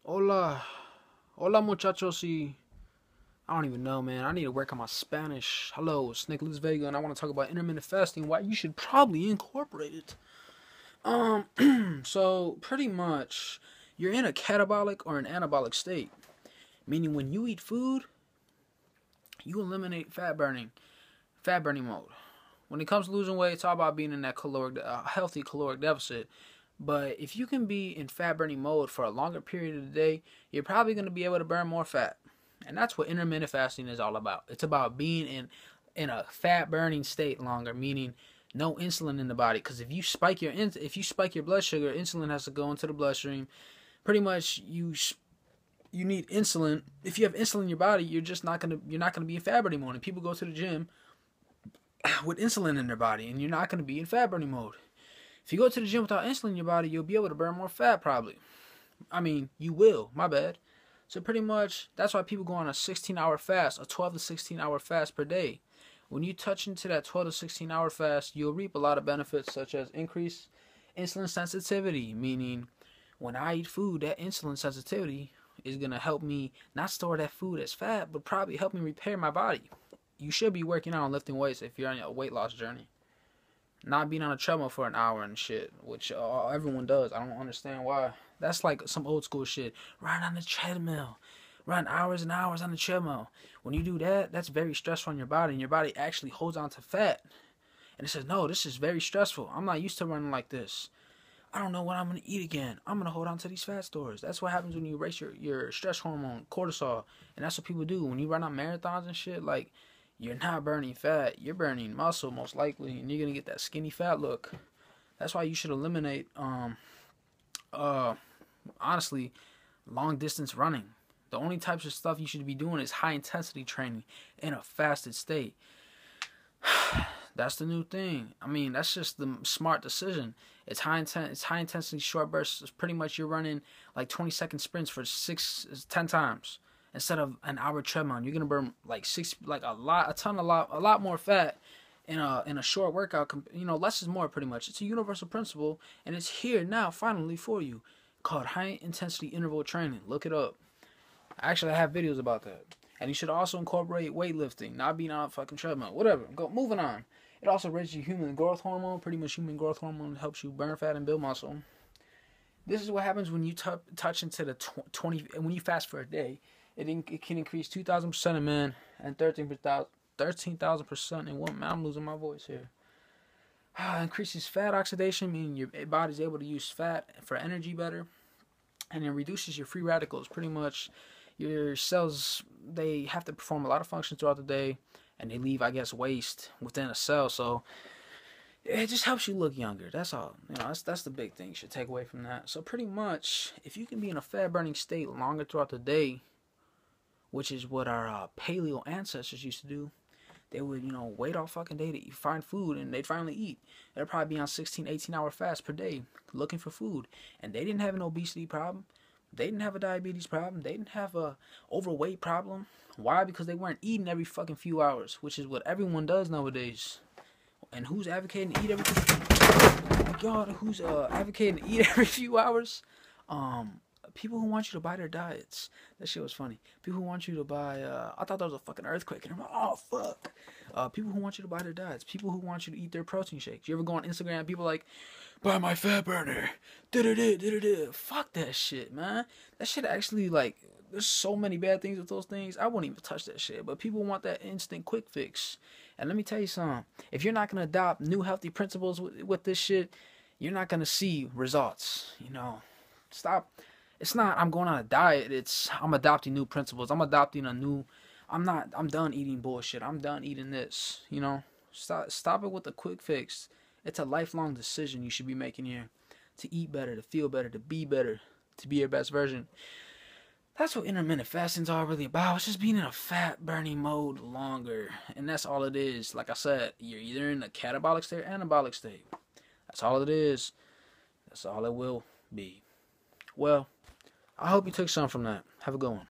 Hola. Hola, muchachos. I don't even know, man. I need to work on my Spanish. Hello, it's Nicholas Vega, and I want to talk about intermittent fasting, why you should probably incorporate it. So pretty much, you're in a catabolic or an anabolic state, meaning when you eat food, you eliminate fat burning mode. When it comes to losing weight, it's all about being in that healthy caloric deficit. But if you can be in fat burning mode for a longer period of the day, you're probably going to be able to burn more fat. And that's what intermittent fasting is all about. It's about being in a fat burning state longer, meaning no insulin in the body. Because if you spike your blood sugar, insulin has to go into the bloodstream. Pretty much you need insulin. If you have insulin in your body, you're not gonna be in fat burning mode. And people go to the gym with insulin in their body, and you're not gonna be in fat burning mode. If you go to the gym without insulin in your body, you'll be able to burn more fat probably. I mean, you will. My bad. So pretty much, that's why people go on a 16-hour fast, a 12 to 16-hour fast per day. When you touch into that 12 to 16-hour fast, you'll reap a lot of benefits such as increased insulin sensitivity, meaning when I eat food, that insulin sensitivity is going to help me not store that food as fat, but probably help me repair my body. You should be working out and lifting weights if you're on a weight loss journey. Not being on a treadmill for an hour and shit, which everyone does. I don't understand why. That's like some old school shit. Run on the treadmill. Run hours and hours on the treadmill. When you do that, that's very stressful on your body, and your body actually holds on to fat. And it says, no, this is very stressful. I'm not used to running like this. I don't know what I'm going to eat again. I'm going to hold on to these fat stores. That's what happens when you raise your stress hormone, cortisol. And that's what people do. When you run on marathons and shit, like, you're not burning fat. You're burning muscle, most likely. And you're going to get that skinny fat look. That's why you should eliminate, honestly, long distance running. The only types of stuff you should be doing is high intensity training in a fasted state. That's the new thing. I mean, that's just the smart decision. It's high intensity short bursts. It's pretty much you're running like 20-second sprints for 10 times instead of an hour treadmill. You're gonna burn a lot more fat in a short workout. Less is more pretty much. It's a universal principle, and it's here now finally for you, called high intensity interval training. Look it up. Actually, I have videos about that. And you should also incorporate weightlifting, not being on a fucking treadmill. Whatever. Moving on. It also raises your human growth hormone. Pretty much human growth hormone helps you burn fat and build muscle. This is what happens when you touch into the 20. When you fast for a day, it can increase 2,000% in men and 13,000% in women. Man, I'm losing my voice here. Increases fat oxidation, meaning your body's able to use fat for energy better. And it reduces your free radicals. Pretty much, your cells, they have to perform a lot of functions throughout the day, and they leave, I guess, waste within a cell. So it just helps you look younger. That's all. That's the big thing you should take away from that. So pretty much, if you can be in a fat burning state longer throughout the day, which is what our paleo ancestors used to do, they would, wait all fucking day to find food, and they'd finally eat. They'd probably be on 16, 18-hour fast per day looking for food. And they didn't have an obesity problem. They didn't have a diabetes problem. They didn't have a overweight problem. Why? Because they weren't eating every fucking few hours, which is what everyone does nowadays. And who's advocating to eat advocating to eat every few hours? People who want you to buy their diets. That shit was funny. People who want you to buy, I thought that was a fucking earthquake. And I'm like, oh, fuck. People who want you to buy their diets. People who want you to eat their protein shakes. You ever go on Instagram and people like, buy my fat burner. Fuck that shit, man. That shit actually, like, there's so many bad things with those things. I wouldn't even touch that shit. But people want that instant quick fix. And let me tell you something. If you're not going to adopt new healthy principles with this shit, you're not going to see results. Stop. It's not I'm going on a diet. It's I'm adopting new principles. I'm done eating bullshit. I'm done eating this. Stop it with the quick fix. It's a lifelong decision you should be making here. To eat better, to feel better, to be better, to be your best version. That's what intermittent fasting's all really about. It's just being in a fat burning mode longer. And that's all it is. Like I said, you're either in a catabolic state or anabolic state. That's all it is. That's all it will be. Well, I hope you took some from that. Have a good one.